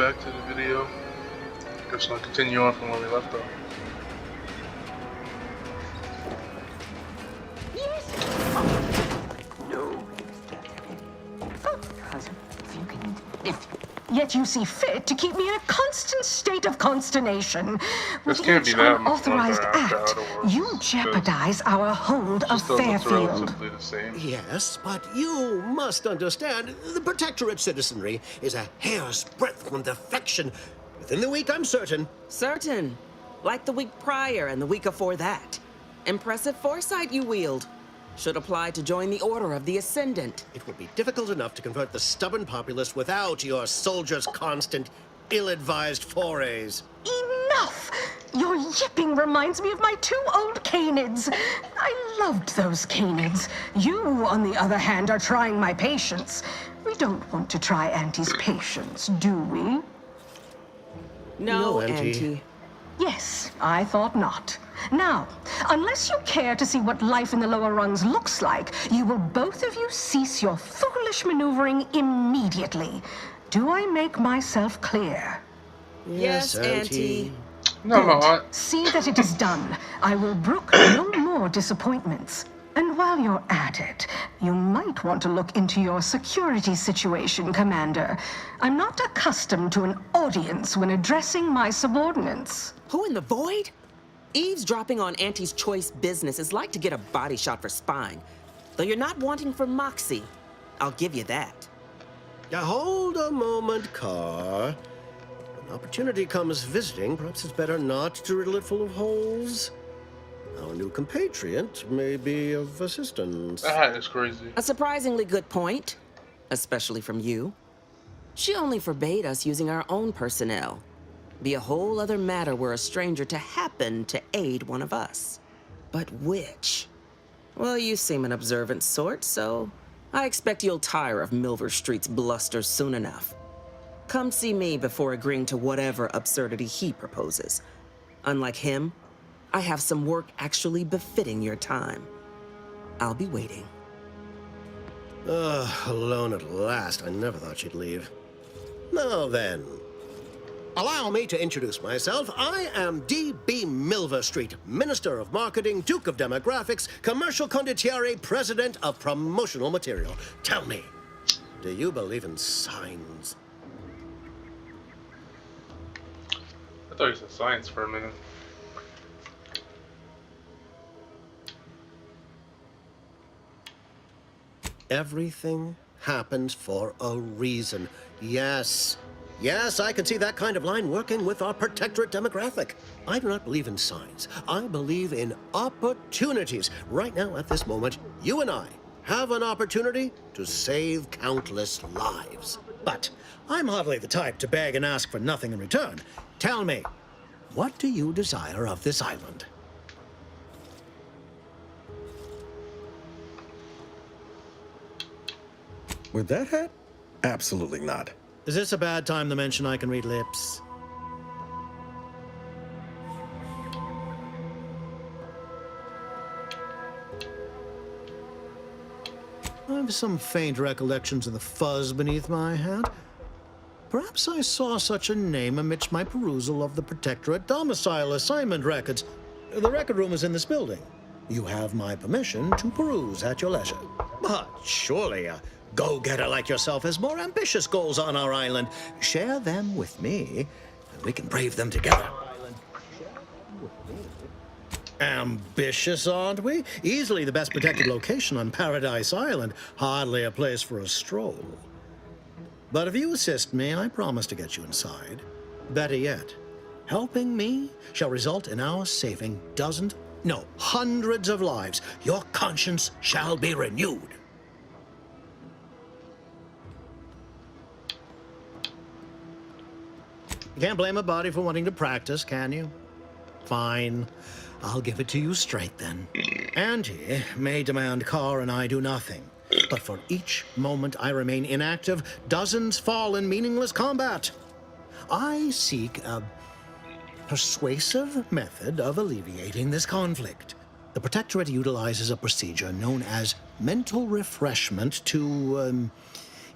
back to the video. I guess I'll continue on from where we left off. Yet you see fit to keep me in a constant state of consternation. This With can't be each that much unauthorized longer after act, Outer Worlds, you jeopardize our hold of Still looks Fairfield. relatively the same. Yes, but you must understand, the Protectorate citizenry is a hair's breadth from defection. Within the week, I'm certain. Certain. Like the week prior and the week before that. Impressive foresight you wield. Should apply to join the Order of the Ascendant. It would be difficult enough to convert the stubborn populace without your soldiers' constant, ill-advised forays. Enough! Your yipping reminds me of my 2 old canids. I loved those canids. You, on the other hand, are trying my patience. We don't want to try Auntie's patience, do we? No, Auntie. Auntie. Yes, I thought not. Now, unless you care to see what life in the lower rungs looks like, you will both of you cease your foolish maneuvering immediately. Do I make myself clear? Yes, Auntie. No, See that it is done. I will brook no more disappointments. And while you're at it, you might want to look into your security situation, Commander. I'm not accustomed to an audience when addressing my subordinates. Who in the void? Eavesdropping on Auntie's choice business is like to get a body shot for spine. Though you're not wanting for moxie. I'll give you that. Now, hold a moment, Carr. When opportunity comes visiting, perhaps it's better not to riddle it full of holes. Our new compatriot may be of assistance. that is crazy. A surprisingly good point. Especially from you. She only forbade us using our own personnel. Be a whole other matter were a stranger to happen to aid one of us. But which? Well, you seem an observant sort, so I expect you'll tire of Milver Street's bluster soon enough. Come see me before agreeing to whatever absurdity he proposes. Unlike him, I have some work actually befitting your time. I'll be waiting. Alone at last. I never thought she'd leave. Now then, allow me to introduce myself. I am D.B. Milver Street, Minister of Marketing, Duke of Demographics, Commercial Condottiere, President of Promotional Material. Tell me, do you believe in signs? I thought you said science for a minute. Everything happens for a reason. Yes. Yes, I can see that kind of line working with our Protectorate demographic. I do not believe in signs. I believe in opportunities. Right now, at this moment, you and I have an opportunity to save countless lives. But I'm hardly the type to beg and ask for nothing in return. Tell me, what do you desire of this island? With that hat? Absolutely not. Is this a bad time to mention I can read lips? I have some faint recollections of the fuzz beneath my hat. Perhaps I saw such a name amidst my perusal of the Protectorate domicile assignment records. The record room is in this building. You have my permission to peruse at your leisure. But surely a go-getter like yourself has more ambitious goals on our island. Share them with me, and we can brave them together. Ambitious, aren't we? Easily the best protected location on Paradise Island. Hardly a place for a stroll. But if you assist me, I promise to get you inside. Better yet, helping me shall result in our saving dozens, no, hundreds of lives. Your conscience shall be renewed. You can't blame a body for wanting to practice, can you? Fine. I'll give it to you straight then. Auntie may demand Carr and I do nothing. But for each moment I remain inactive, dozens fall in meaningless combat. I seek a persuasive method of alleviating this conflict. The Protectorate utilizes a procedure known as mental refreshment to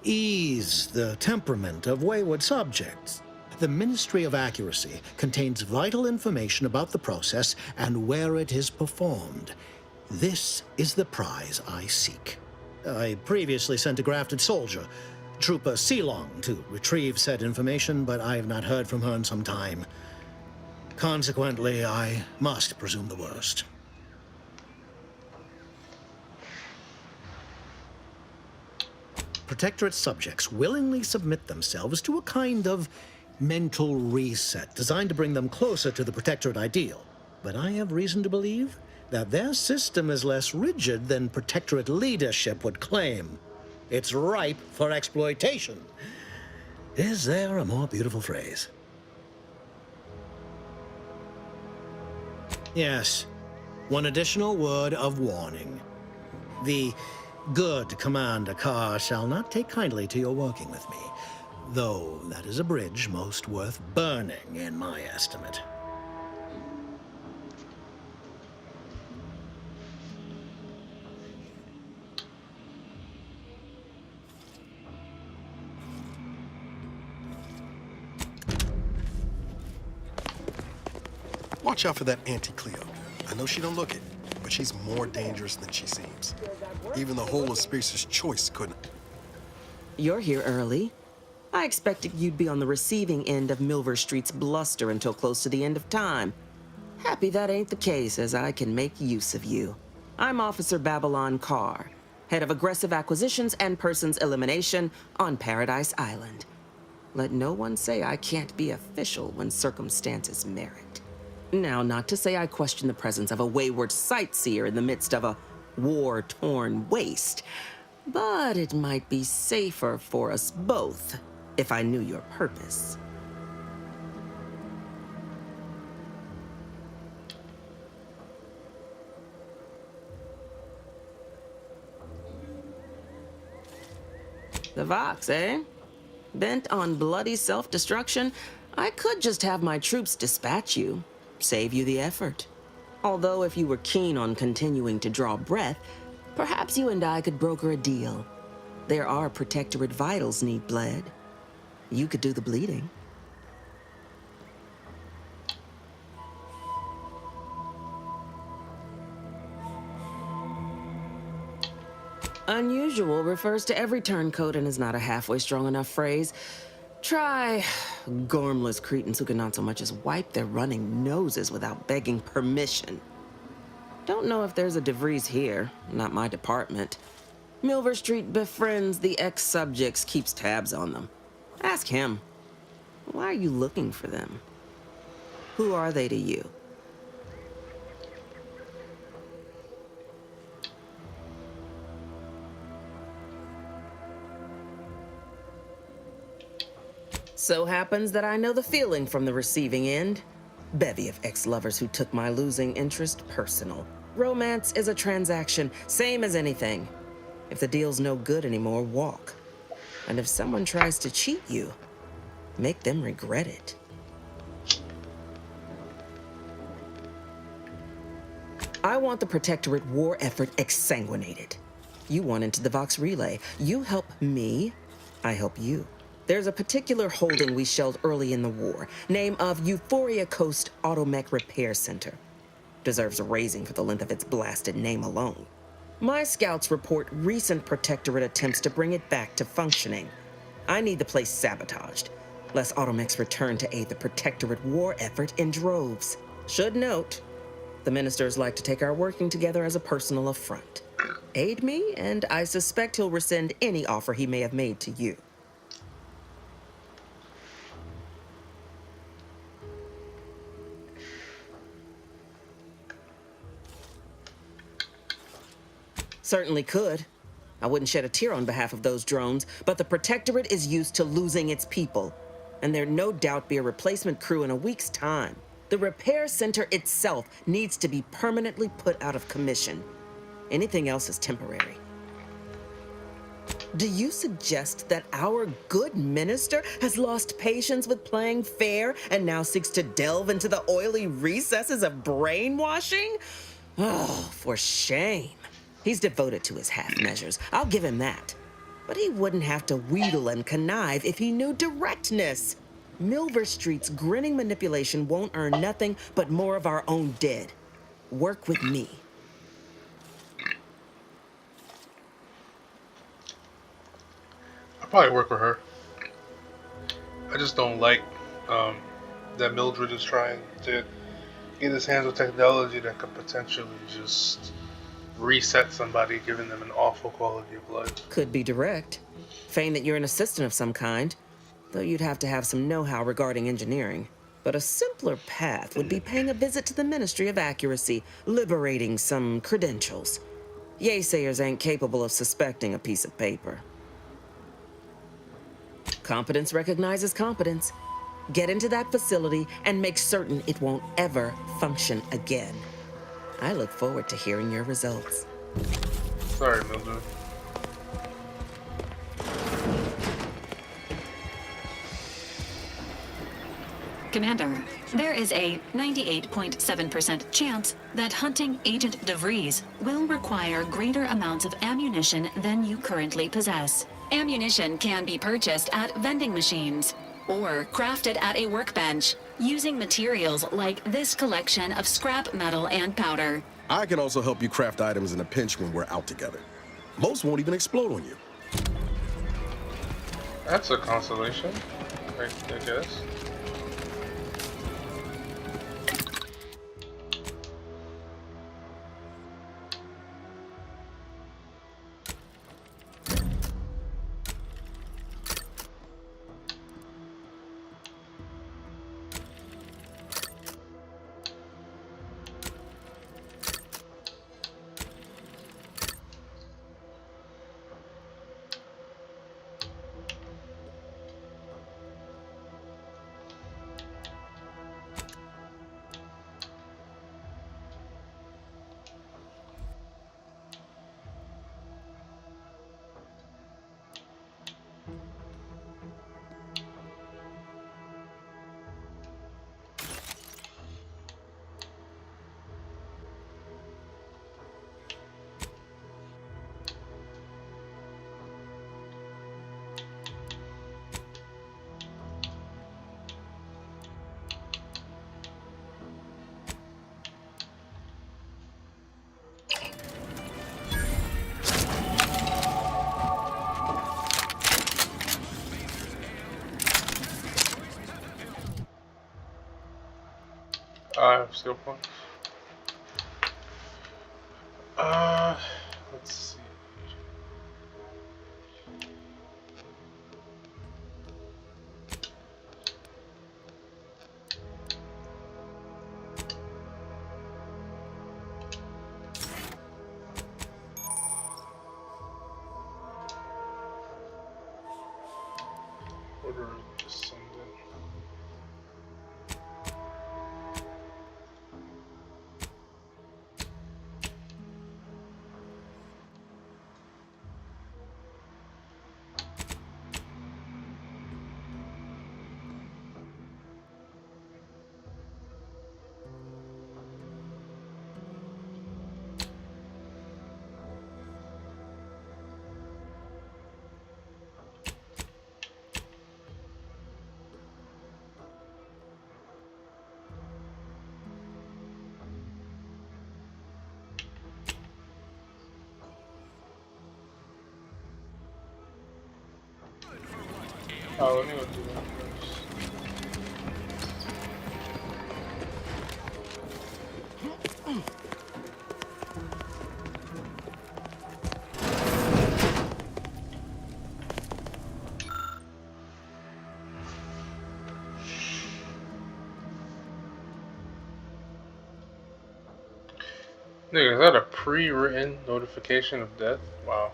ease the temperament of wayward subjects. The Ministry of Accuracy contains vital information about the process and where it is performed. This is the prize I seek. I previously sent a grafted soldier, Trooper Sealong, to retrieve said information, but I have not heard from her in some time. Consequently, I must presume the worst. Protectorate subjects willingly submit themselves to a kind of mental reset designed to bring them closer to the Protectorate ideal. But I have reason to believe that their system is less rigid than Protectorate leadership would claim. It's ripe for exploitation. Is there a more beautiful phrase? Yes, one additional word of warning. The good Commander Carr shall not take kindly to your working with me, though that is a bridge most worth burning in my estimate. Watch out for that Auntie Cleo. I know she don't look it, but she's more dangerous than she seems. Even the whole of Spears' Choice couldn't. You're here early. I expected you'd be on the receiving end of Milver Street's bluster until close to the end of time. Happy that ain't the case, as I can make use of you. I'm Officer Babylon Carr, head of aggressive acquisitions and persons elimination on Paradise Island. Let no one say I can't be official when circumstances merit. Now, not to say I question the presence of a wayward sightseer in the midst of a war-torn waste, but it might be safer for us both if I knew your purpose. The Vox, eh? Bent on bloody self-destruction? I could just have my troops dispatch you. Save you the effort. Although if you were keen on continuing to draw breath, perhaps you and I could broker a deal. There are Protectorate vitals need bled. You could do the bleeding. Unusual refers to every turncoat and is not a halfway strong enough phrase. Try gormless cretins who can not so much as wipe their running noses without begging permission. Don't know if there's a DeVries here, not my department. Milver Street befriends the ex-subjects, keeps tabs on them. Ask him. Why are you looking for them? Who are they to you? So happens that I know the feeling from the receiving end. Bevy of ex-lovers who took my losing interest personal. Romance is a transaction, same as anything. If the deal's no good anymore, walk. And if someone tries to cheat you, make them regret it. I want the Protectorate war effort exsanguinated. You want into the Vox Relay. You help me, I help you. There's a particular holding we shelled early in the war, name of Euphoria Coast Automech Repair Center. Deserves a raising for the length of its blasted name alone. My scouts report recent Protectorate attempts to bring it back to functioning. I need the place sabotaged, lest Automechs return to aid the Protectorate war effort in droves. Should note, the ministers like to take our working together as a personal affront. Aid me, and I suspect he'll rescind any offer he may have made to you. Certainly could. I wouldn't shed a tear on behalf of those drones, but the Protectorate is used to losing its people, and there'd no doubt be a replacement crew in a week's time. The repair center itself needs to be permanently put out of commission. Anything else is temporary. Do you suggest that our good minister has lost patience with playing fair and now seeks to delve into the oily recesses of brainwashing? Oh, for shame. He's devoted to his half measures. I'll give him that. But he wouldn't have to wheedle and connive if he knew directness. Milver Street's grinning manipulation won't earn nothing but more of our own dead. Work with me. I'll probably work with her. I just don't like that Mildred is trying to get his hands on technology that could potentially just reset somebody, giving them an awful quality of life. Could be direct. Feign that you're an assistant of some kind, though you'd have to have some know-how regarding engineering. But a simpler path would be paying a visit to the Ministry of Accuracy, liberating some credentials. Yaysayers ain't capable of suspecting a piece of paper. Competence recognizes competence. Get into that facility and make certain it won't ever function again. I look forward to hearing your results. Sorry, Mildred. Commander, there is a 98.7% chance that hunting Agent DeVries will require greater amounts of ammunition than you currently possess. Ammunition can be purchased at vending machines or crafted at a workbench using materials like this collection of scrap metal and powder. I can also help you craft items in a pinch when we're out together. Most won't even explode on you. That's a consolation, I guess. I have skill points. Let's see. Order of Descendant. Oh, let me go do that first. Nigga, is that a pre-written notification of death? Wow.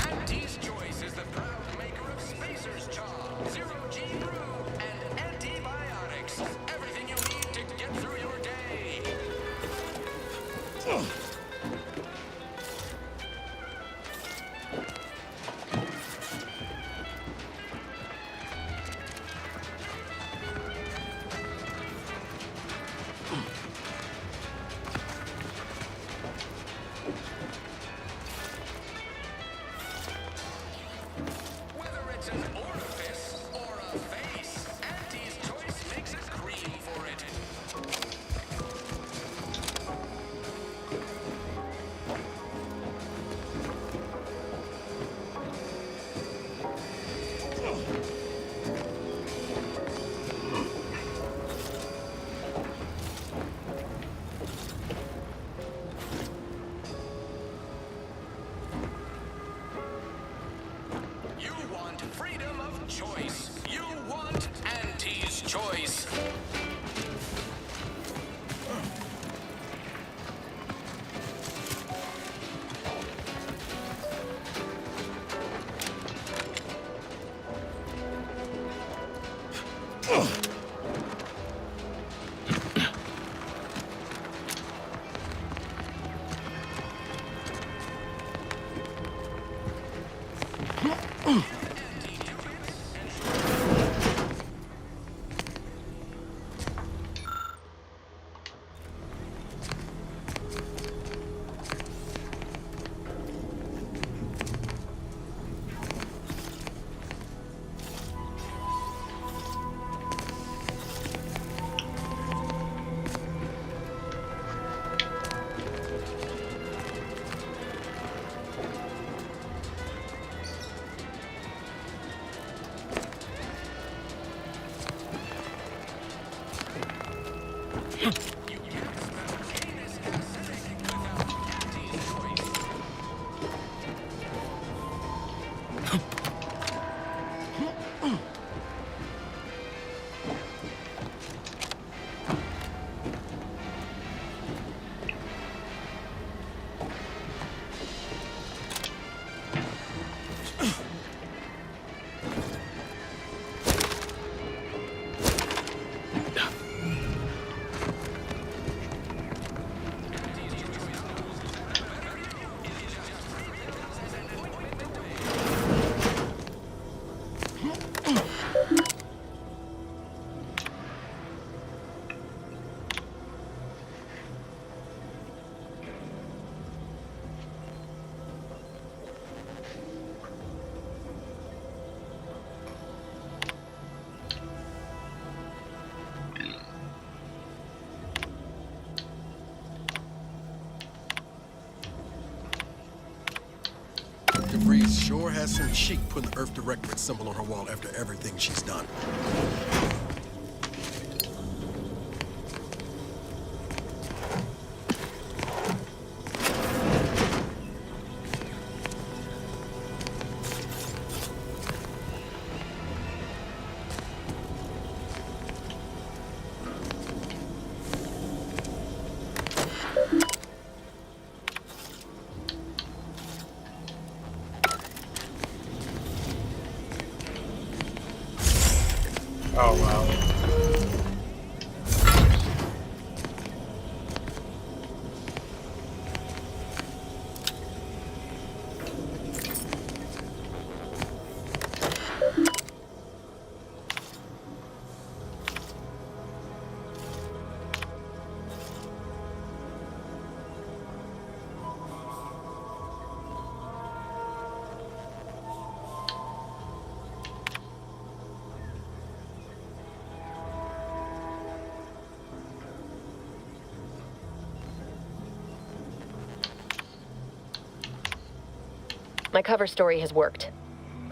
Auntie's Choice is the proud maker of Spacer's Chaw, Zero G Brew, and antibiotics. Everything you need to get through your day. Whether it's an orifice or a face, Auntie's Choice makes a cream for it. You want freedom of choice. You want Auntie's Choice. DeVries sure has some cheek putting the Earth Directorate symbol on her wall after everything she's done. Oh wow. My cover story has worked.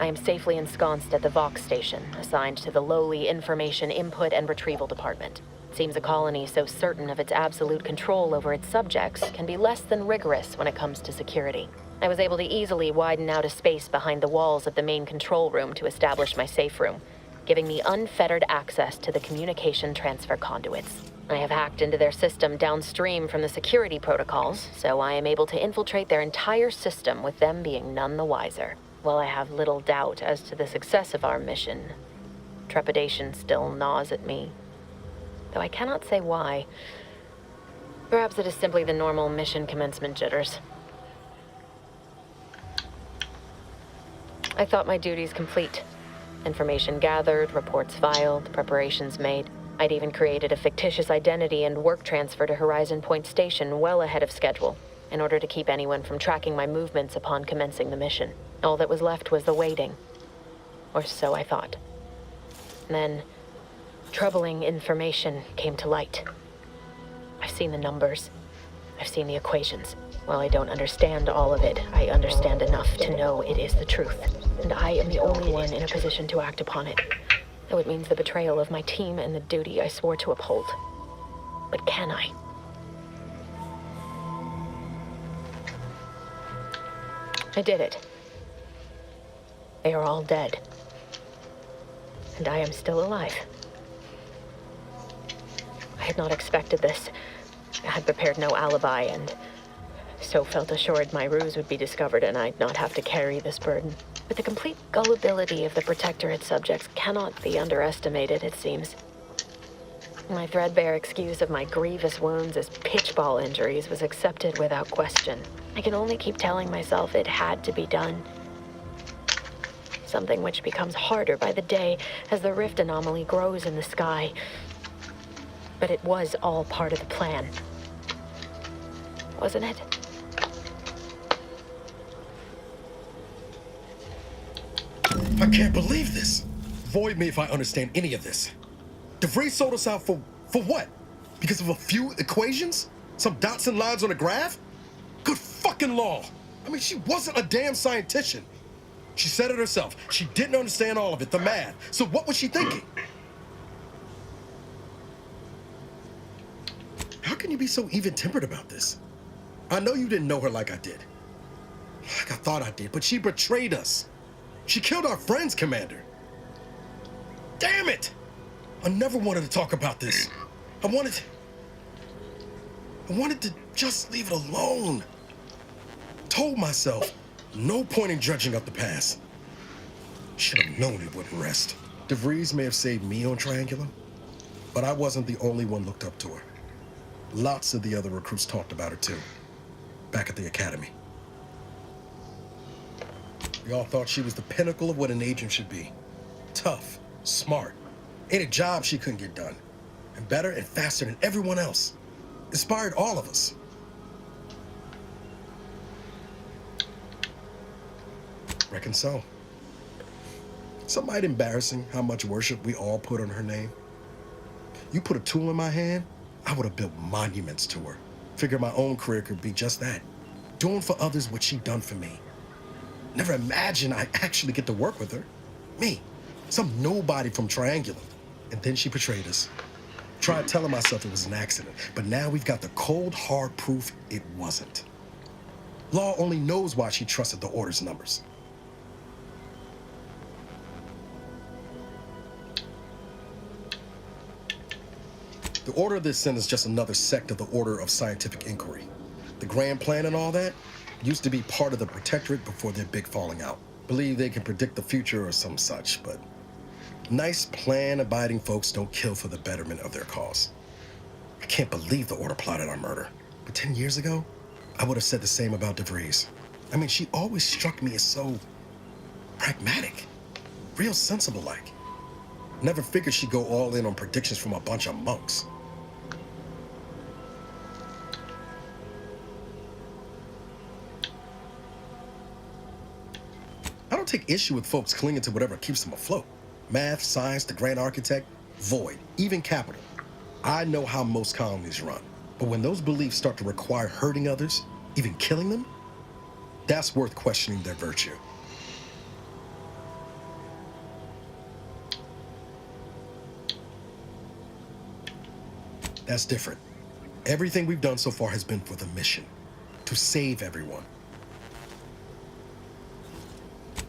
I am safely ensconced at the Vox station, assigned to the lowly Information Input and Retrieval Department. Seems a colony so certain of its absolute control over its subjects can be less than rigorous when it comes to security. I was able to easily widen out a space behind the walls of the main control room to establish my safe room, giving me unfettered access to the communication transfer conduits. I have hacked into their system downstream from the security protocols, so I am able to infiltrate their entire system with them being none the wiser. While I have little doubt as to the success of our mission, trepidation still gnaws at me, though I cannot say why. Perhaps it is simply the normal mission commencement jitters. I thought my duties complete. Information gathered, reports filed, preparations made. I'd even created a fictitious identity and work transfer to Horizon Point Station well ahead of schedule, in order to keep anyone from tracking my movements upon commencing the mission. All that was left was the waiting. Or so I thought. Then, troubling information came to light. I've seen the numbers. I've seen the equations. While I don't understand all of it, I understand enough to know it is the truth. And I am the only one in a position to act upon it. Though it means the betrayal of my team and the duty I swore to uphold. But can I? I did it. They are all dead. And I am still alive. I had not expected this. I had prepared no alibi, and so felt assured my ruse would be discovered and I'd not have to carry this burden. But the complete gullibility of the Protectorate subjects cannot be underestimated, it seems. My threadbare excuse of my grievous wounds as pitchball injuries was accepted without question. I can only keep telling myself it had to be done. Something which becomes harder by the day as the rift anomaly grows in the sky. But it was all part of the plan. Wasn't it? I can't believe this. Void me if I understand any of this. DeVries sold us out for what? Because of a few equations? Some dots and lines on a graph? Good fucking law. I mean, she wasn't a damn scientist. She said it herself. She didn't understand all of it, the math. So what was she thinking? How can you be so even-tempered about this? I know you didn't know her like I did. Like I thought I did, but she betrayed us. She killed our friends, Commander. Damn it! I never wanted to talk about this. I wanted to just leave it alone. Told myself, no point in dredging up the past. Should have known it wouldn't rest. DeVries may have saved me on Triangulum, but I wasn't the only one looked up to her. Lots of the other recruits talked about her too, back at the academy. We all thought she was the pinnacle of what an agent should be. Tough, smart, ain't a job she couldn't get done. And better and faster than everyone else. Inspired all of us. Reckon so. Some might embarrassing how much worship we all put on her name. You put a tool in my hand, I would have built monuments to her. Figured my own career could be just that. Doing for others what she done for me. Never imagined I'd actually get to work with her. Me, some nobody from Triangulum. And then she betrayed us. Tried telling myself it was an accident, but now we've got the cold, hard proof it wasn't. Law only knows why she trusted the Order's numbers. The Order of this Sin is just another sect of the Order of Scientific Inquiry. The grand plan and all that used to be part of the Protectorate before their big falling out. Believe they can predict the future or some such, but nice plan-abiding folks don't kill for the betterment of their cause. I can't believe the Order plotted our murder. But 10 years ago, I would have said the same about DeVries. I mean, she always struck me as so pragmatic, real sensible-like. Never figured she'd go all in on predictions from a bunch of monks. I don't take issue with folks clinging to whatever keeps them afloat. Math, science, the grand architect, void, even capital. I know how most colonies run. But when those beliefs start to require hurting others, even killing them, That's worth questioning their virtue. That's different. Everything we've done so far has been for the mission, to save everyone.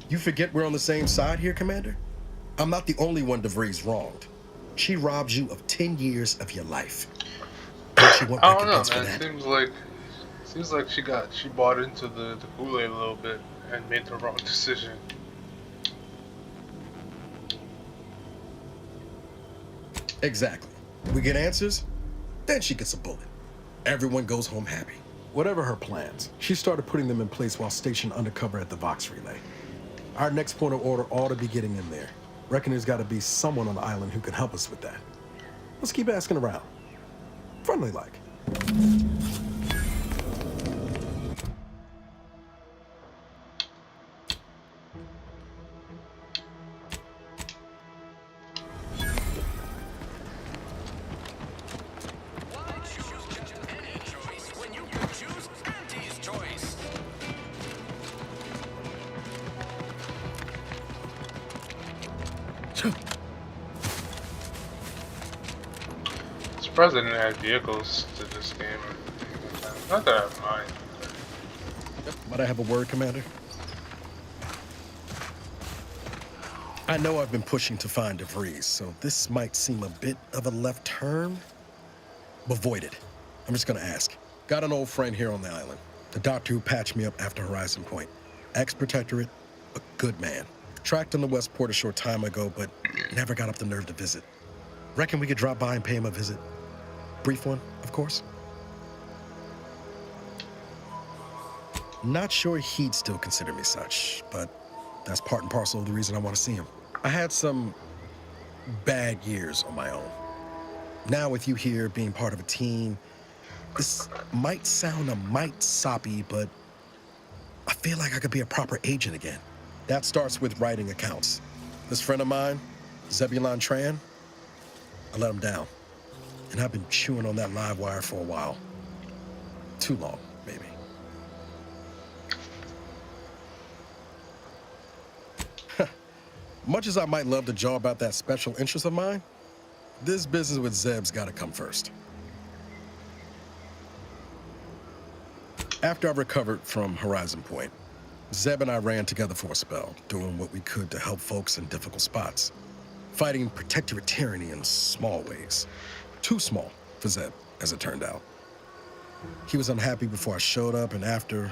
You forget we're on the same side here, Commander? I'm not the only one DeVries wronged. She robbed you of 10 years of your life. Don't you want I don't know, recompense for man. that? Seems like she bought into the Kool-Aid a little bit and made the wrong decision. Exactly. We get answers, then she gets a bullet. Everyone goes home happy. Whatever her plans, she started putting them in place while stationed undercover at the Vox Relay. Our next point of order ought to be getting in there. Reckon there's got to be someone on the island who can help us with that. Let's keep asking around. Friendly like. Why choose just any choice when you can choose Auntie's choice? Surprised they didn't add vehicles to this game. Not that I mind. Might I have a word, Commander? I know I've been pushing to find DeVries, so this might seem a bit of a left turn. But void it. I'm just gonna ask. Got an old friend here on the island. The doctor who patched me up after Horizon Point. Ex-protectorate, a good man. Tracked him to Westport a short time ago, but never got up the nerve to visit. Reckon we could drop by and pay him a visit. Brief one, of course. Not sure he'd still consider me such, but that's part and parcel of the reason I want to see him. I had some bad years on my own. Now with you here being part of a team, this might sound a mite soppy, but I feel like I could be a proper agent again. That starts with writing accounts. This friend of mine, Zebulon Tran, I let him down. And I've been chewing on that live wire for a while. Too long, maybe. Much as I might love to jaw about that special interest of mine, this business with Zeb's gotta come first. After I recovered from Horizon Point, Zeb and I ran together for a spell, doing what we could to help folks in difficult spots. Fighting protectorate tyranny in small ways. Too small for Zeb, as it turned out. He was unhappy before I showed up, and after,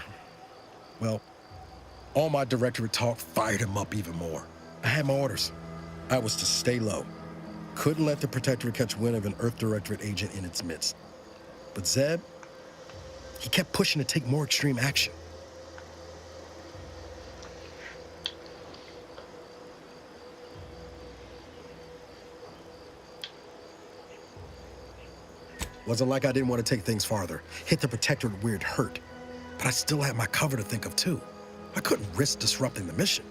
well, all my directorate talk fired him up even more. I had my orders. I was to stay low. Couldn't let the protectorate catch wind of an Earth Directorate agent in its midst. But Zeb, he kept pushing to take more extreme action. Wasn't like I didn't want to take things farther, hit the protectorate where it hurt. But I still had my cover to think of too. I couldn't risk disrupting the mission.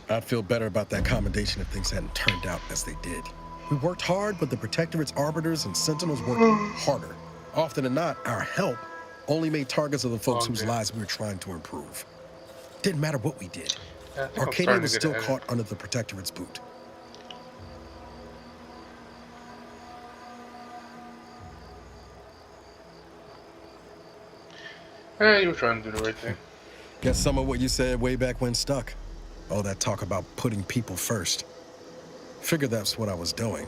I'd feel better about that commendation if things hadn't turned out as they did. We worked hard, but the protectorate's arbiters and sentinels worked harder. Often than not, our help only made targets of the folks whose lives we were trying to improve. Didn't matter what we did. Yeah, I think I'm Arcadia starting was to get still ahead. caught under the protectorate's boot. Yeah, you were trying to do the right thing. Guess some of what you said way back when stuck. All that talk about putting people first. Figured that's what I was doing.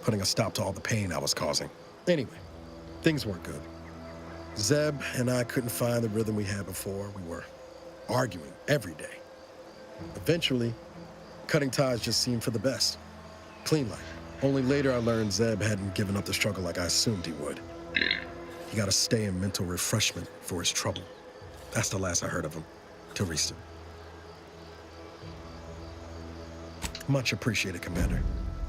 Putting a stop to all the pain I was causing. Anyway, things weren't good. Zeb and I couldn't find the rhythm we had before. We were arguing every day. Eventually, cutting ties just seemed for the best. Clean life. Only later I learned Zeb hadn't given up the struggle like I assumed he would. He got to stay in mental refreshment for his trouble. That's the last I heard of him, till recent. Much appreciated, Commander.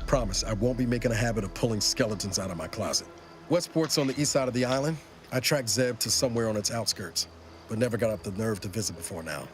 Promise, I won't be making a habit of pulling skeletons out of my closet. Westport's on the east side of the island. I tracked Zeb to somewhere on its outskirts, but never got up the nerve to visit before now.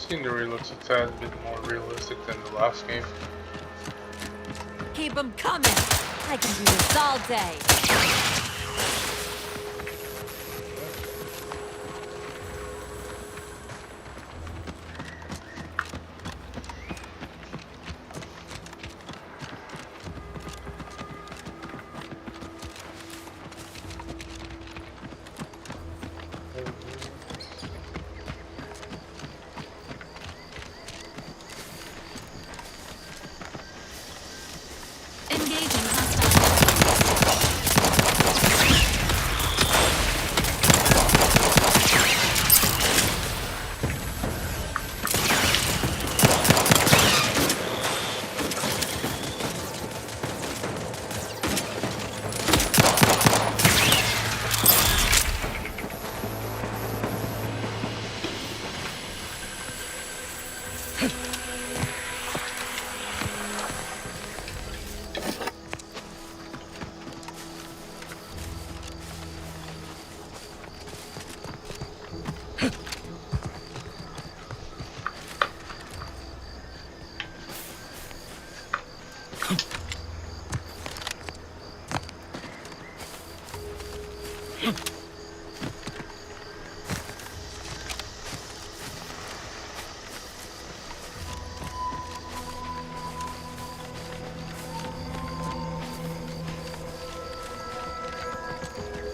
Scenery looks a tad bit more realistic than the last game. Keep them coming. I can do this all day. Engaging hostile.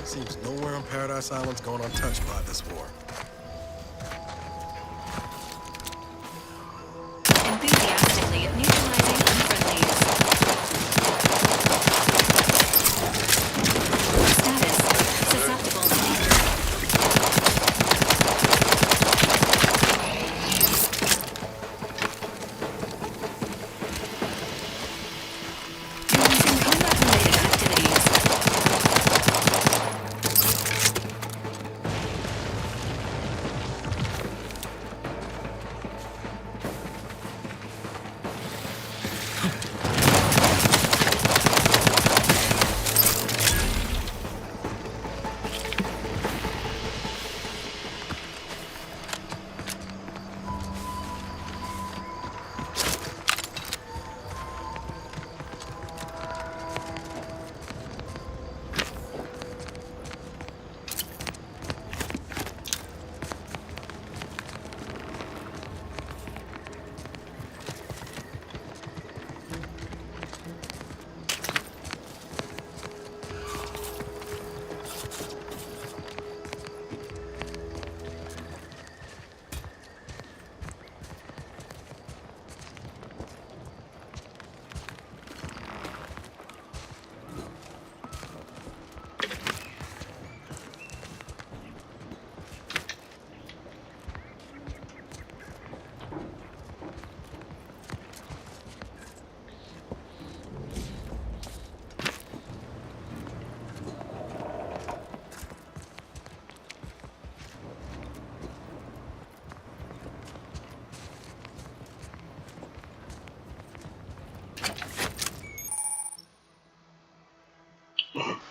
Seems nowhere on Paradise Island's going untouched by this war. Enthusiastically neutralizing unfriendlies. Status susceptible to danger. Commencing combat-related activities.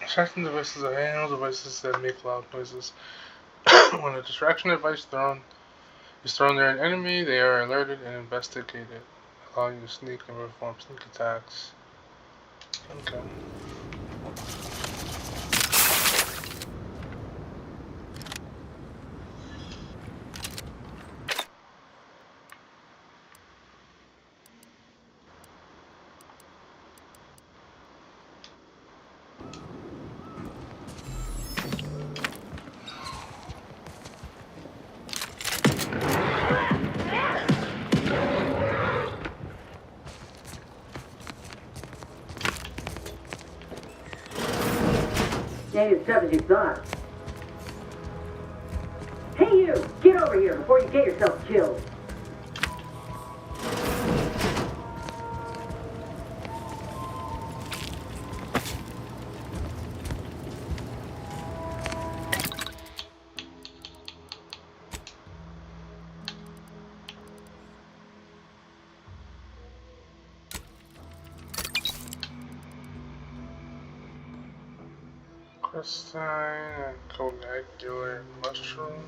Distraction devices are handheld devices that make loud noises. When a distraction device is thrown near an enemy, they are alerted and investigated, allowing you to sneak and perform sneak attacks. Okay. Ain't as tough as you thought. Hey you! Get over here before you get yourself killed! Crystine and coagular mushroom.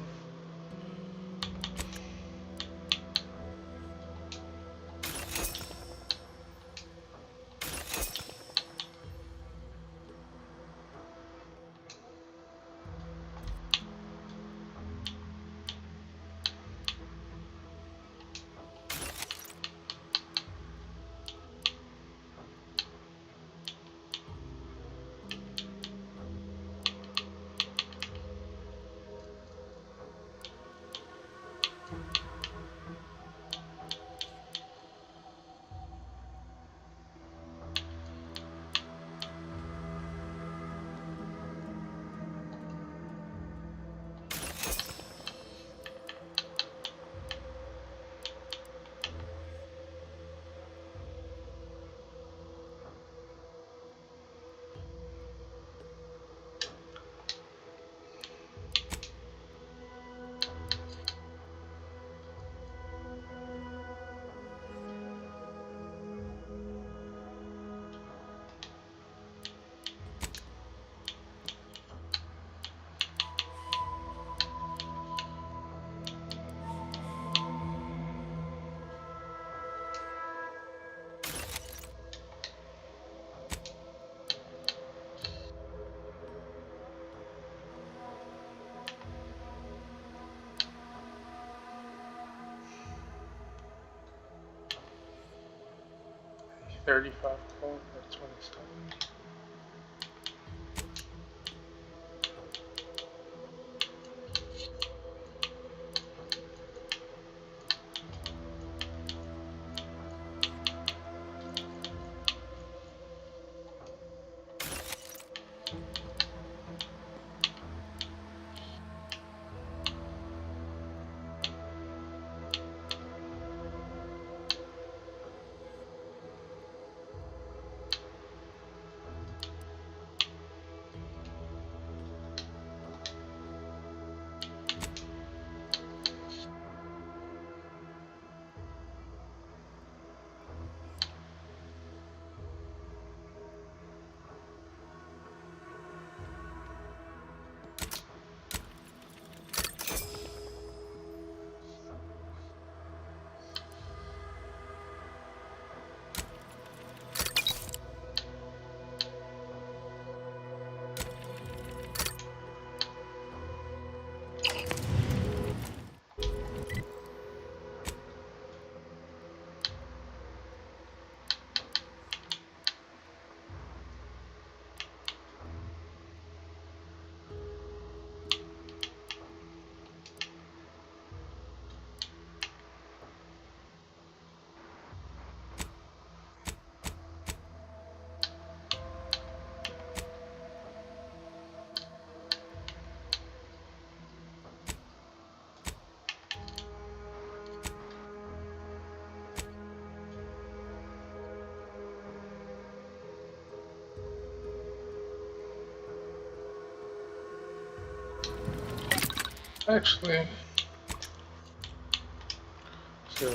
35 gold or 27. Actually, so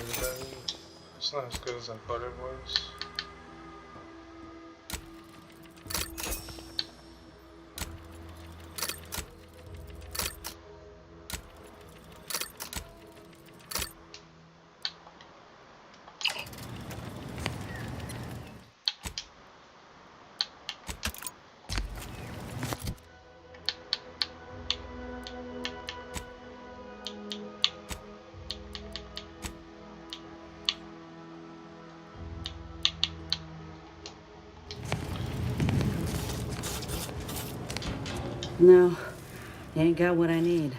it's not as good as I thought it was. No, you ain't got what I need.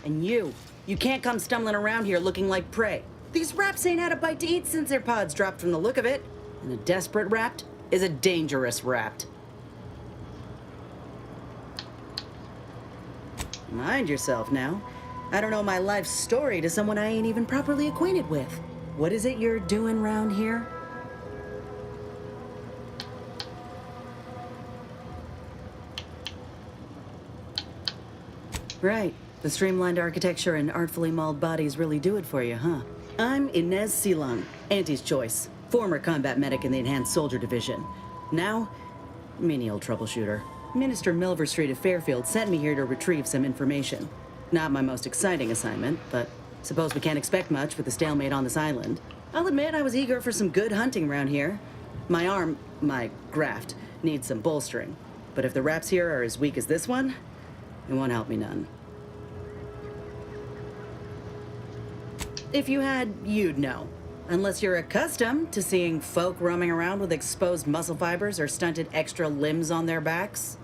And you can't come stumbling around here looking like prey. These raps ain't had a bite to eat since their pods dropped from the look of it. And a desperate rapt is a dangerous rapt. Mind yourself now. I don't know my life story to someone I ain't even properly acquainted with. What is it you're doing round here? Right. The streamlined architecture and artfully mauled bodies really do it for you, huh? I'm Inez Silong, Auntie's choice. Former combat medic in the Enhanced Soldier Division. Now, menial troubleshooter. Minister Milver Street of Fairfield sent me here to retrieve some information. Not my most exciting assignment, but suppose we can't expect much with the stalemate on this island. I'll admit I was eager for some good hunting around here. My graft, needs some bolstering. But if the raps here are as weak as this one, it won't help me none. If you had, you'd know. Unless you're accustomed to seeing folk roaming around with exposed muscle fibers or stunted extra limbs on their backs.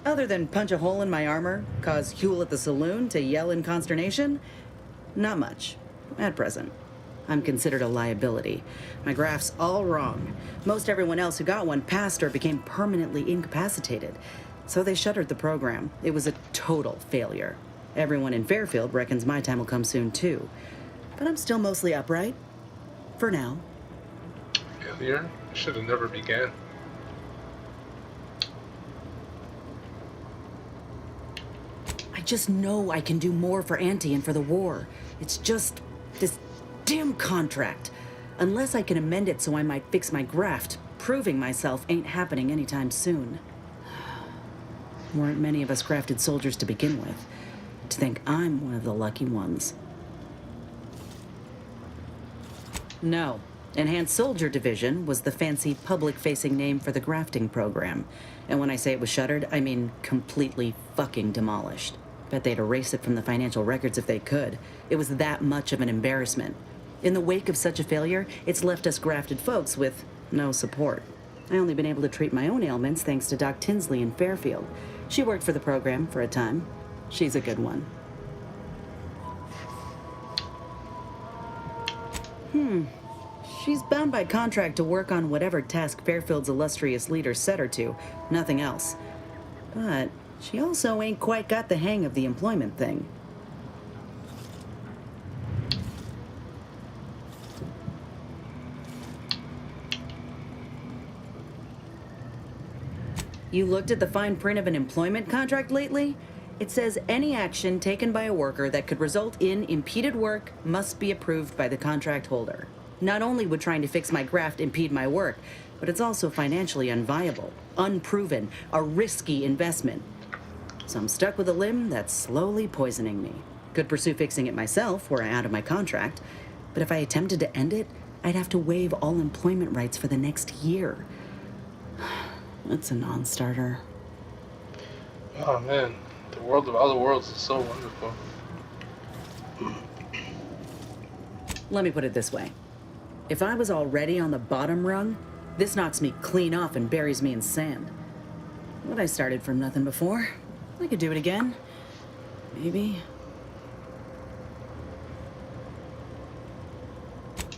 Other than punch a hole in my armor, cause Huel at the saloon to yell in consternation, not much, at present. I'm considered a liability. My graph's all wrong. Most everyone else who got one passed or became permanently incapacitated. So they shuttered the program. It was a total failure. Everyone in Fairfield reckons my time will come soon too. But I'm still mostly upright. For now. Failure? Should have never began. I just know I can do more for Auntie and for the war. It's just this damn contract. Unless I can amend it so I might fix my graft, proving myself ain't happening anytime soon. Weren't many of us grafted soldiers to begin with. To think I'm one of the lucky ones. No. Enhanced Soldier Division was the fancy public-facing name for the grafting program. And when I say it was shuttered, I mean completely fucking demolished. Bet they'd erase it from the financial records if they could. It was that much of an embarrassment. In the wake of such a failure, it's left us grafted folks with no support. I only been able to treat my own ailments thanks to Doc Tinsley in Fairfield. She worked for the program for a time. She's a good one. She's bound by contract to work on whatever task Fairfield's illustrious leader set her to, nothing else. But she also ain't quite got the hang of the employment thing. You looked at the fine print of an employment contract lately? It says any action taken by a worker that could result in impeded work must be approved by the contract holder. Not only would trying to fix my graft impede my work, but it's also financially unviable, unproven, a risky investment. So I'm stuck with a limb that's slowly poisoning me. Could pursue fixing it myself were I out of my contract, but if I attempted to end it, I'd have to waive all employment rights for the next year. That's a non-starter. Oh man, the world of other worlds is so wonderful. Let me put it this way. If I was already on the bottom rung, this knocks me clean off and buries me in sand. But I started from nothing before. I could do it again. Maybe.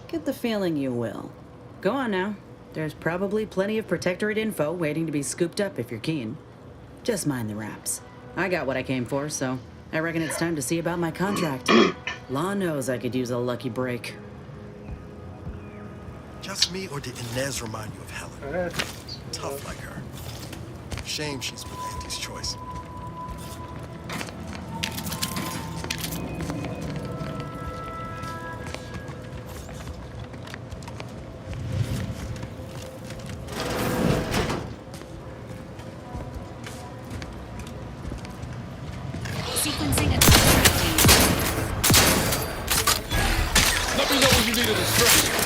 Get the feeling you will. Go on now. There's probably plenty of Protectorate info waiting to be scooped up if you're keen. Just mind the wraps. I got what I came for, so I reckon it's time to see about my contract. Law knows I could use a lucky break. Just me, or did Inez remind you of Helen? Tough like her. Shame she's with Auntie's choice. Sequencing attachment, please. Let me know when you need a distraction.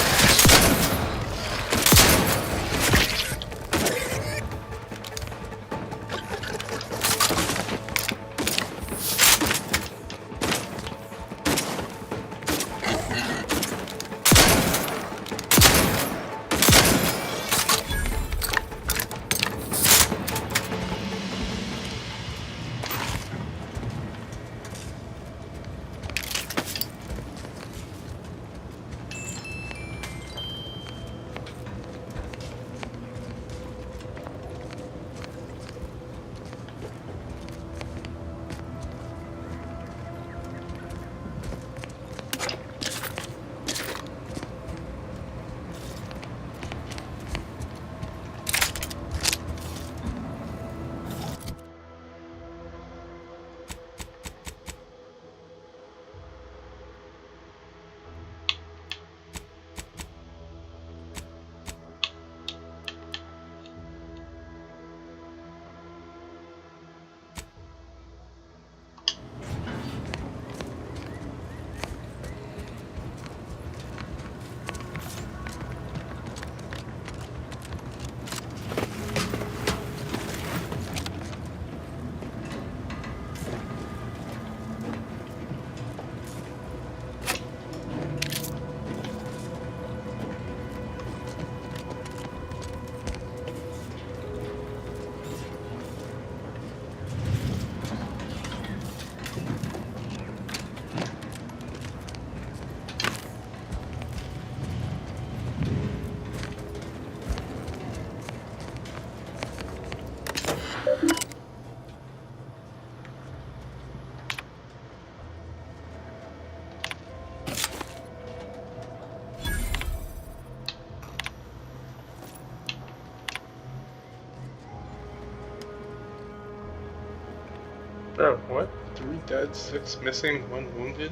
Bro, what? 3 dead, 6 missing, 1 wounded?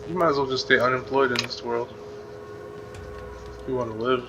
You might as well just stay unemployed in this world. If you want to live.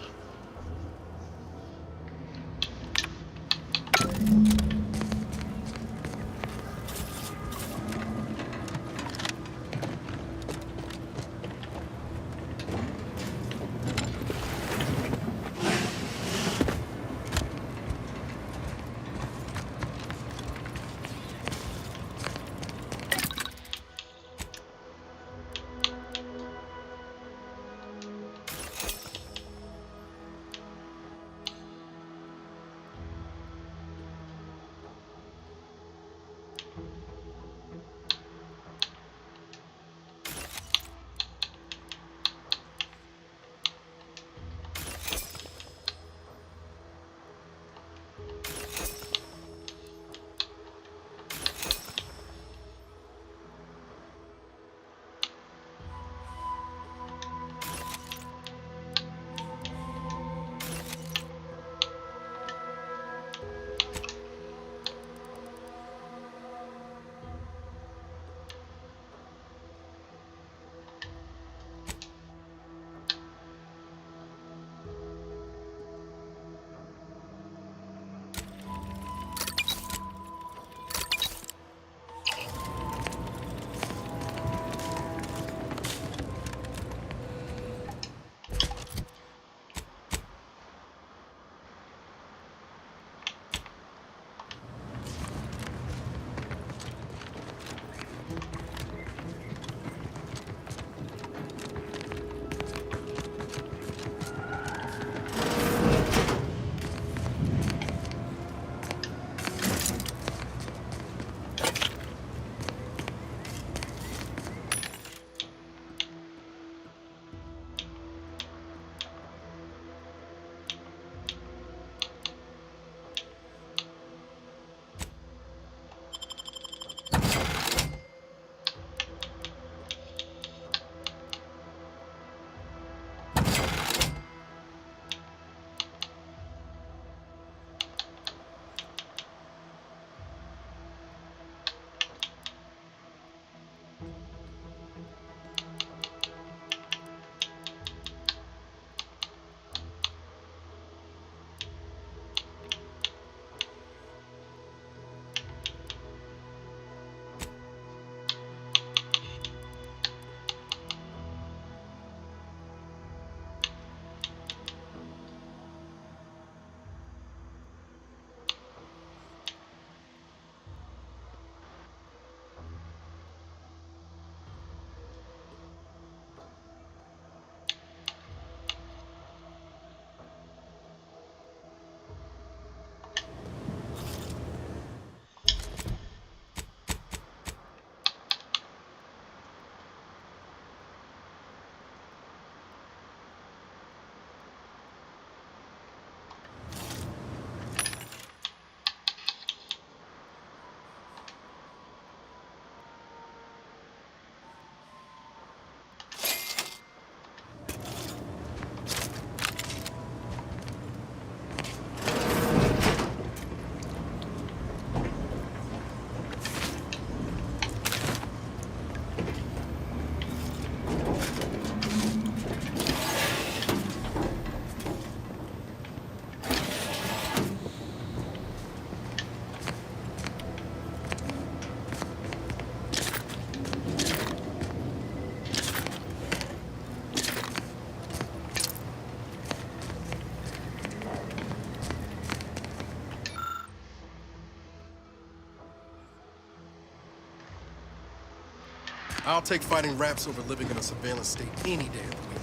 I'll take fighting raps over living in a surveillance state any day of the week.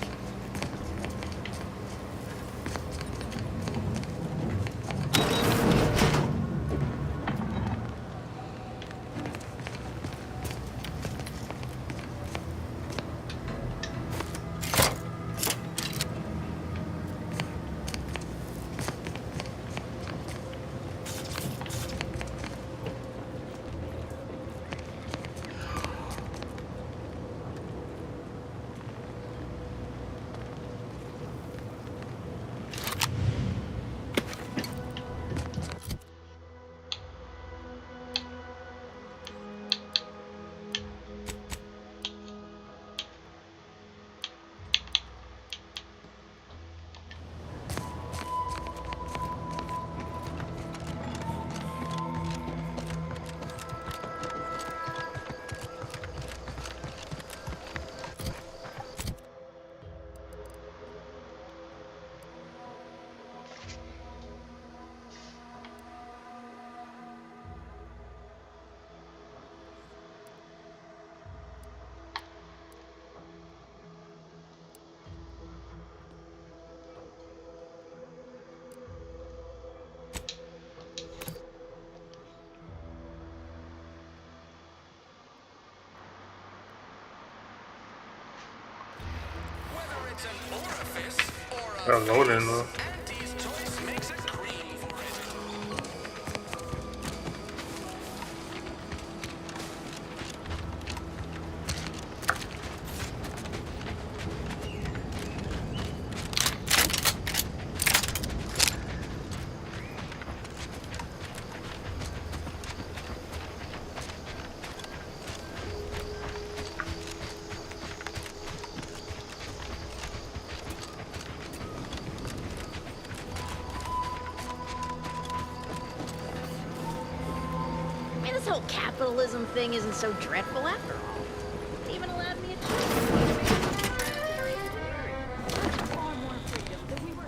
Whether it's an orifice or I don't know then, though. Auntie's choice makes a cream for it. I mean, this whole capitalism thing isn't so dreadful after all. It even allowed me a choice. Far more freedom than we were.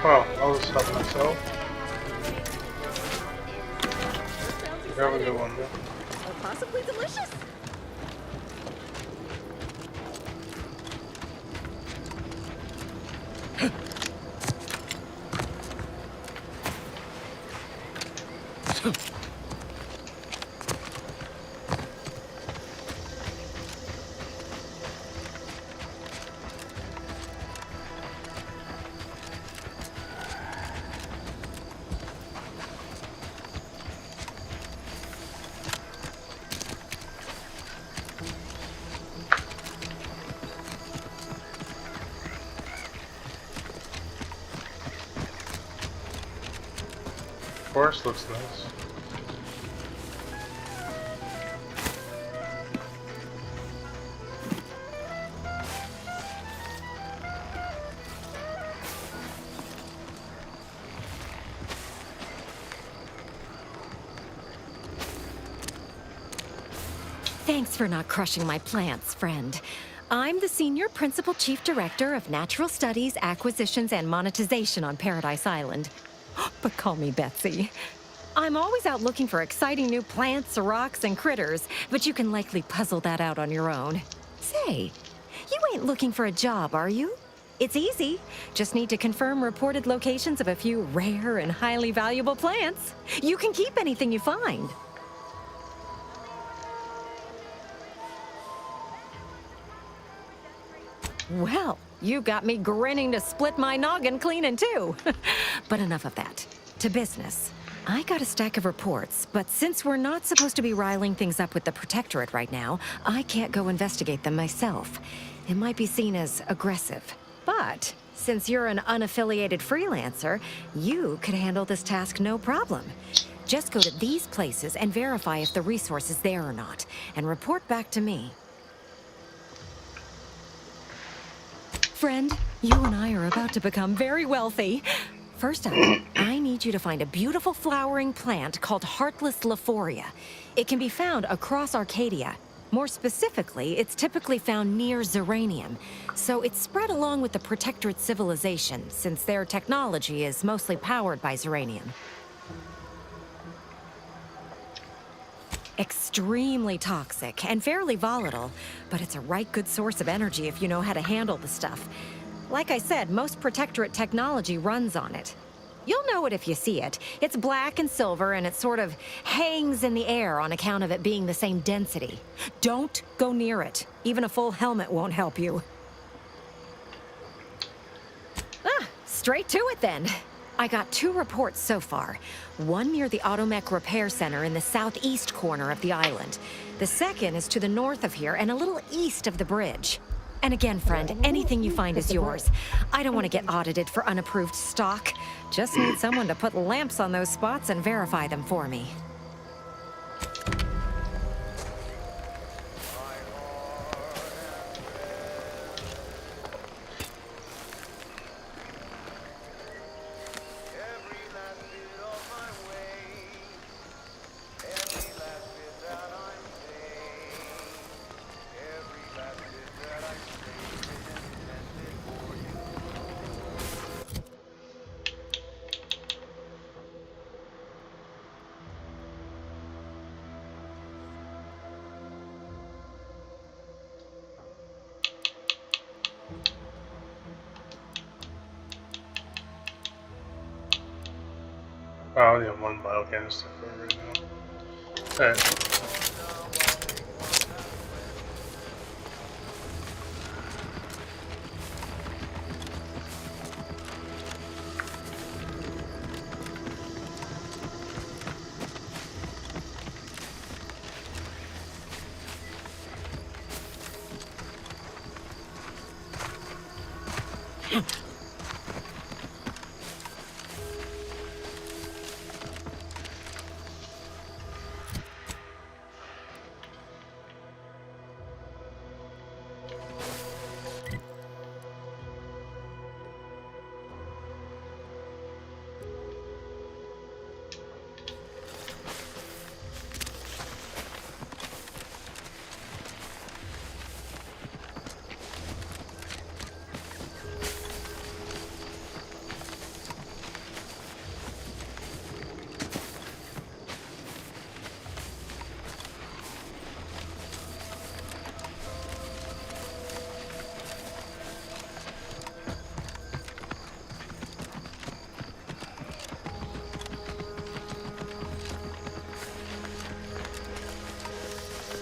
Wow, I was helping myself. Have a good one, man. Or possibly delicious. Forest looks nice. Thanks for not crushing my plants, friend. I'm the Senior Principal Chief Director of Natural Studies, Acquisitions, and Monetization on Paradise Island. But call me Betsy. I'm always out looking for exciting new plants, rocks, and critters, but you can likely puzzle that out on your own. Say, you ain't looking for a job, are you? It's easy. Just need to confirm reported locations of a few rare and highly valuable plants. You can keep anything you find. Well, you got me grinning to split my noggin clean in two. But enough of that. To business. I got a stack of reports, but since we're not supposed to be riling things up with the Protectorate right now, I can't go investigate them myself. It might be seen as aggressive. But since you're an unaffiliated freelancer, you could handle this task no problem. Just go to these places and verify if the resource is there or not, and report back to me. Friend, you and I are about to become very wealthy. First up, I need you to find a beautiful flowering plant called Heartless Lephoria. It can be found across Arcadia. More specifically, it's typically found near Zeranium, so it's spread along with the Protectorate civilization, since their technology is mostly powered by Zeranium. Extremely toxic and fairly volatile, but it's a right good source of energy if you know how to handle the stuff. Like I said, most Protectorate technology runs on it. You'll know it if you see it. It's black and silver, and it sort of hangs in the air on account of it being the same density. Don't go near it. Even a full helmet won't help you. Straight to it then. I got 2 reports so far. One near the Automech Repair Center in the southeast corner of the island. The second is to the north of here and a little east of the bridge. And again, friend, anything you find is yours. I don't want to get audited for unapproved stock. Just need someone to put lamps on those spots and verify them for me. I only have 1 biocanister for right now. Alright.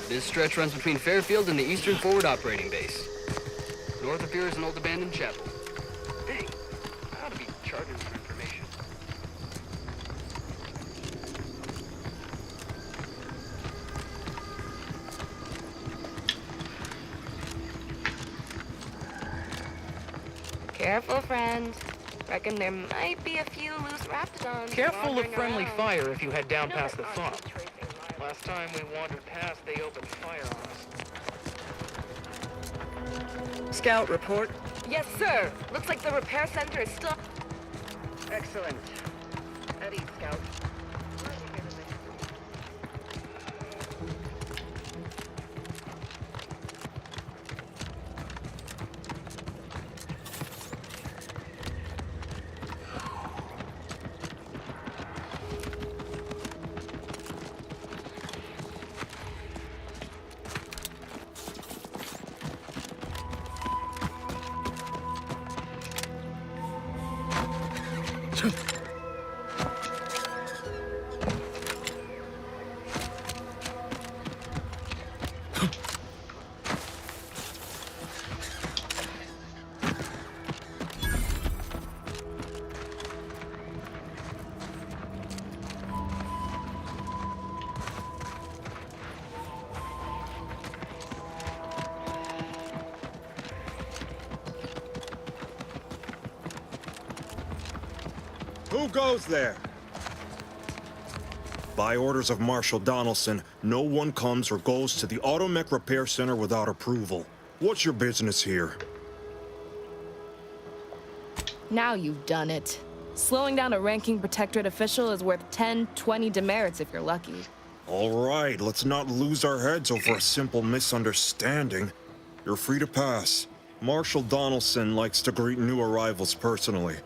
This stretch runs between Fairfield and the Eastern Forward Operating Base. North of here is an old abandoned chapel. Dang, I ought to be chartered for information. Careful, friend. Reckon there might be a few loose raptidons. Careful of wandering friendly around. fire if you head down You know past the there farm. ought to be tracing lines. Last time we wandered past, they opened fire on us. Scout, report. Yes, sir. Looks like the repair center is still... Excellent. At ease, Scout. Who goes there? By orders of Marshal Donaldson, no one comes or goes to the Automech Repair Center without approval. What's your business here? Now you've done it. Slowing down a ranking Protectorate official is worth 10, 20 demerits if you're lucky. All right, let's not lose our heads over a simple misunderstanding. You're free to pass. Marshal Donaldson likes to greet new arrivals personally.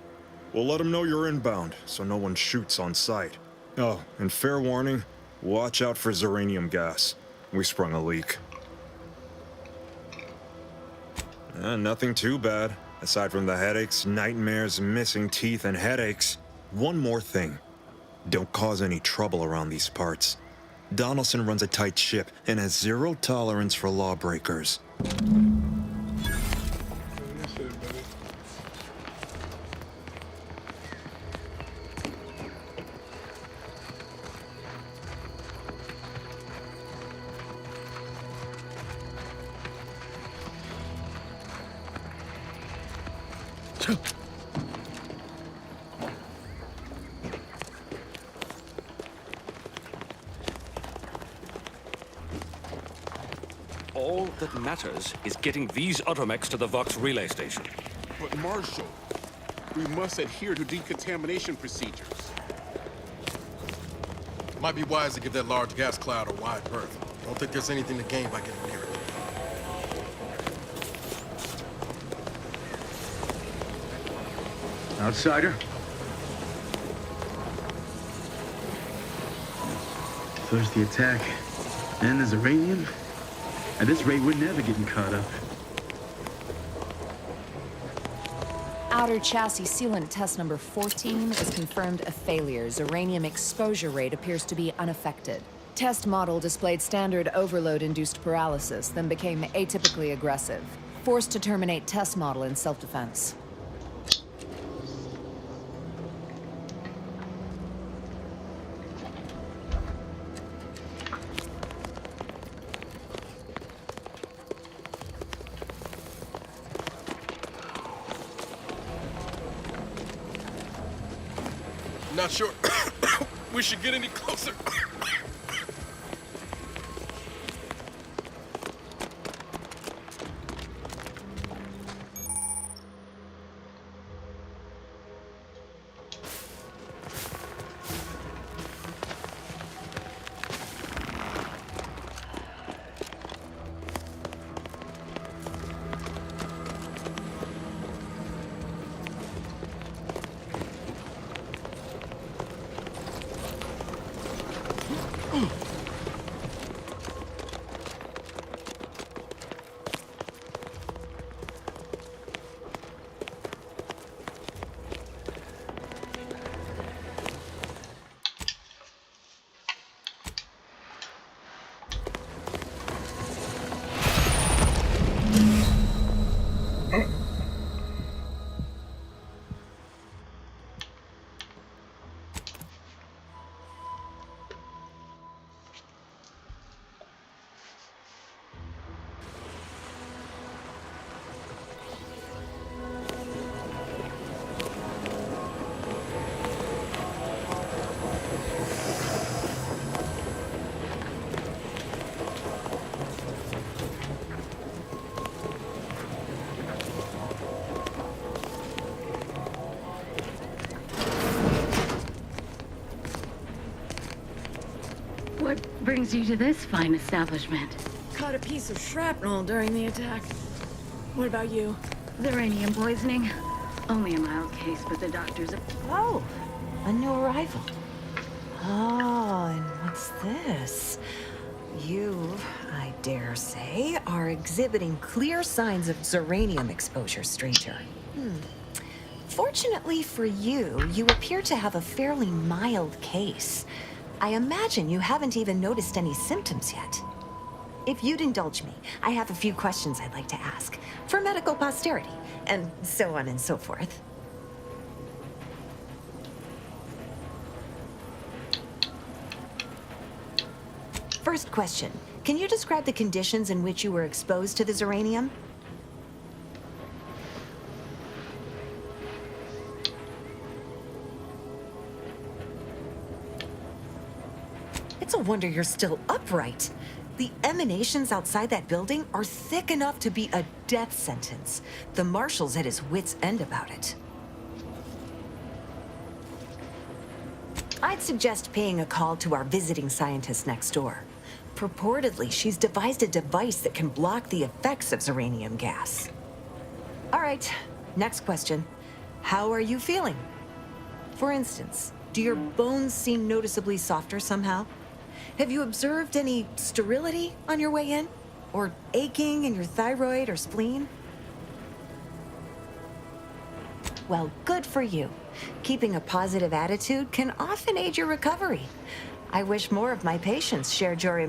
We'll let him know you're inbound, so no one shoots on sight. Oh, and fair warning, watch out for Zeranium gas. We sprung a leak. Nothing too bad. Aside from the headaches, nightmares, missing teeth, and headaches. One more thing. Don't cause any trouble around these parts. Donaldson runs a tight ship and has zero tolerance for lawbreakers. All that matters is getting these automechs to the Vox relay station. But Marshal, we must adhere to decontamination procedures. Might be wise to give that large gas cloud a wide berth. Don't think there's anything to gain by getting near it. Outsider? First the attack, then there's Zeranium. At this rate, we're never getting caught up. Outer chassis sealant test number 14 is confirmed a failure. Zeranium exposure rate appears to be unaffected. Test model displayed standard overload-induced paralysis, then became atypically aggressive. Forced to terminate test model in self-defense. Not sure we should get any closer. What brings you to this fine establishment? Caught a piece of shrapnel during the attack. What about you? Zeranium poisoning. Only a mild case, but the doctors... Oh, a new arrival. Oh, and what's this? You, I dare say, are exhibiting clear signs of Zeranium exposure, stranger. Fortunately for you, you appear to have a fairly mild case. I imagine you haven't even noticed any symptoms yet. If you'd indulge me, I have a few questions I'd like to ask, for medical posterity, and so on and so forth. First question, can you describe the conditions in which you were exposed to the Zeranium? a wonder you're still upright. The emanations outside that building are thick enough to be a death sentence. The marshal's at his wit's end about it. I'd suggest paying a call to our visiting scientist next door. Purportedly, she's devised a device that can block the effects of Zeranium gas. All right, next question. How are you feeling? For instance, do your bones seem noticeably softer somehow? Have you observed any sterility on your way in? Or aching in your thyroid or spleen? Well, good for you. Keeping a positive attitude can often aid your recovery. I wish more of my patients shared your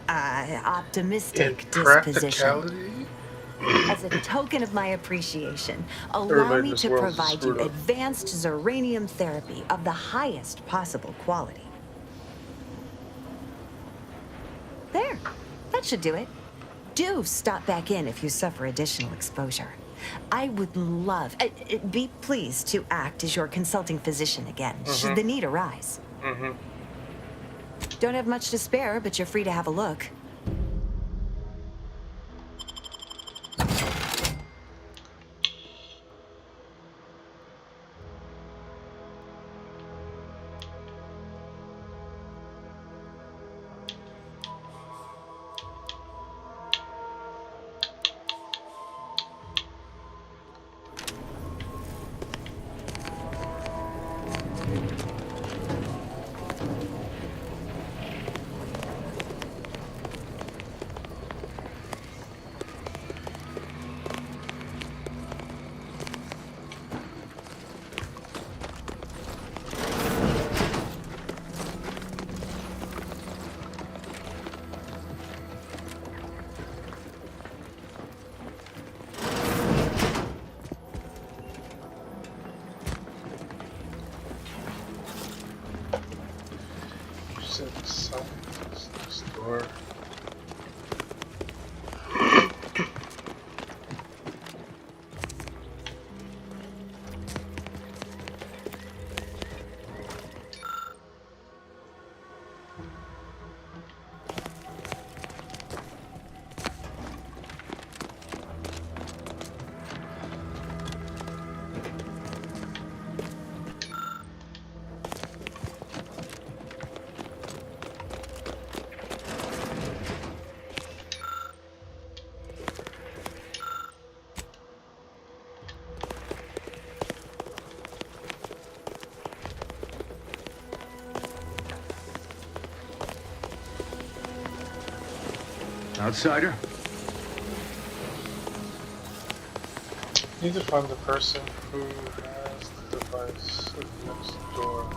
optimistic disposition. As a token of my appreciation, allow me to provide you advanced Zeranium therapy of the highest possible quality. There, that should do it. Do stop back in if you suffer additional exposure. I would love, be pleased to act as your consulting physician again, should the need arise. Don't have much to spare, but you're free to have a look. Outsider? Need to find the person who has the device next door.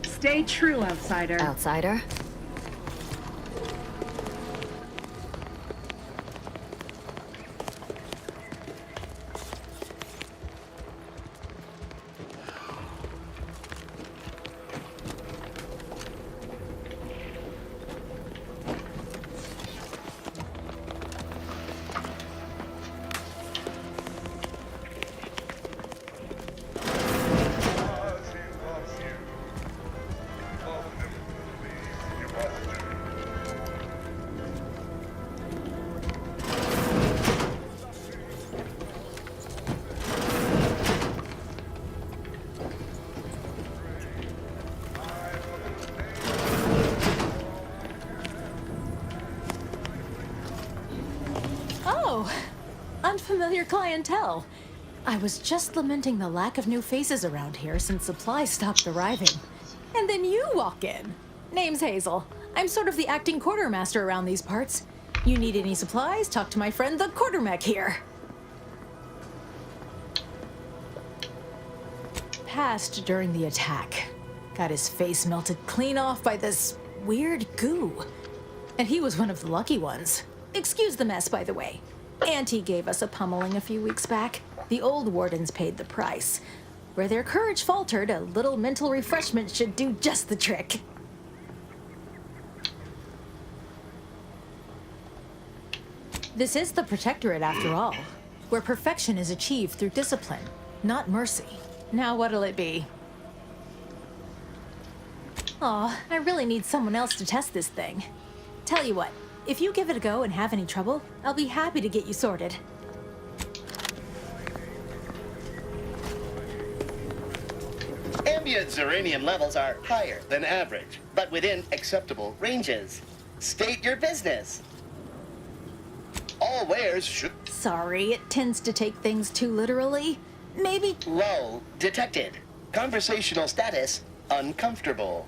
Stay true, outsider. Outsider? Unfamiliar clientele. I was just lamenting the lack of new faces around here since supplies stopped arriving. And then you walk in. Name's Hazel. I'm sort of the acting quartermaster around these parts. You need any supplies? Talk to my friend the quartermech here. Passed during the attack. Got his face melted clean off by this weird goo. And he was one of the lucky ones. Excuse the mess, by the way. Auntie gave us a pummeling a few weeks back. The old wardens paid the price. Where their courage faltered, a little mental refreshment should do just the trick. This is the Protectorate after all, where perfection is achieved through discipline, not mercy. Now what'll it be? Aw, I really need someone else to test this thing. Tell you what, if you give it a go and have any trouble, I'll be happy to get you sorted. Ambient uranium levels are higher than average, but within acceptable ranges. State your business. All wares should... Sorry, it tends to take things too literally. Maybe... Lull detected. Conversational status uncomfortable.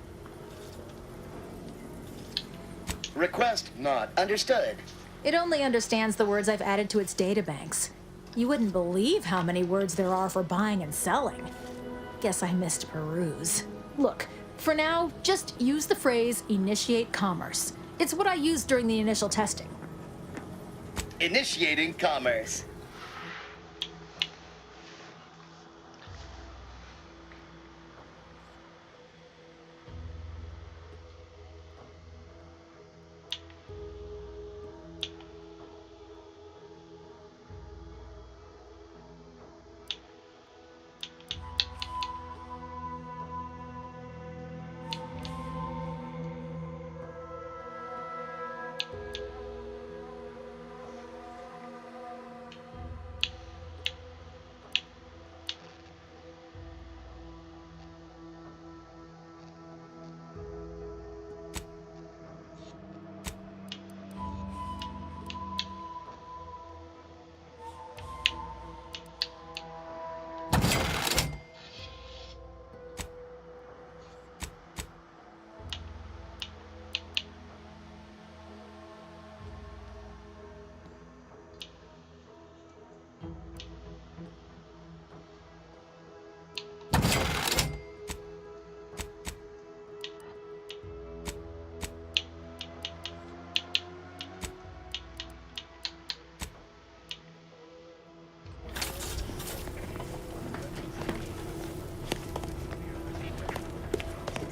Request not understood. It only understands the words I've added to its databanks. You wouldn't believe how many words there are for buying and selling. Guess I missed peruse. Look, for now, just use the phrase initiate commerce. It's what I used during the initial testing. Initiating commerce.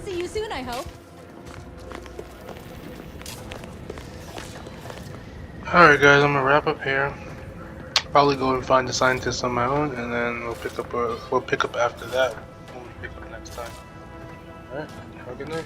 See you soon, I hope. Alright guys, I'm gonna wrap up here. Probably go and find the scientists on my own, and then we'll pick up after that when we pick up next time. Alright, have a good night.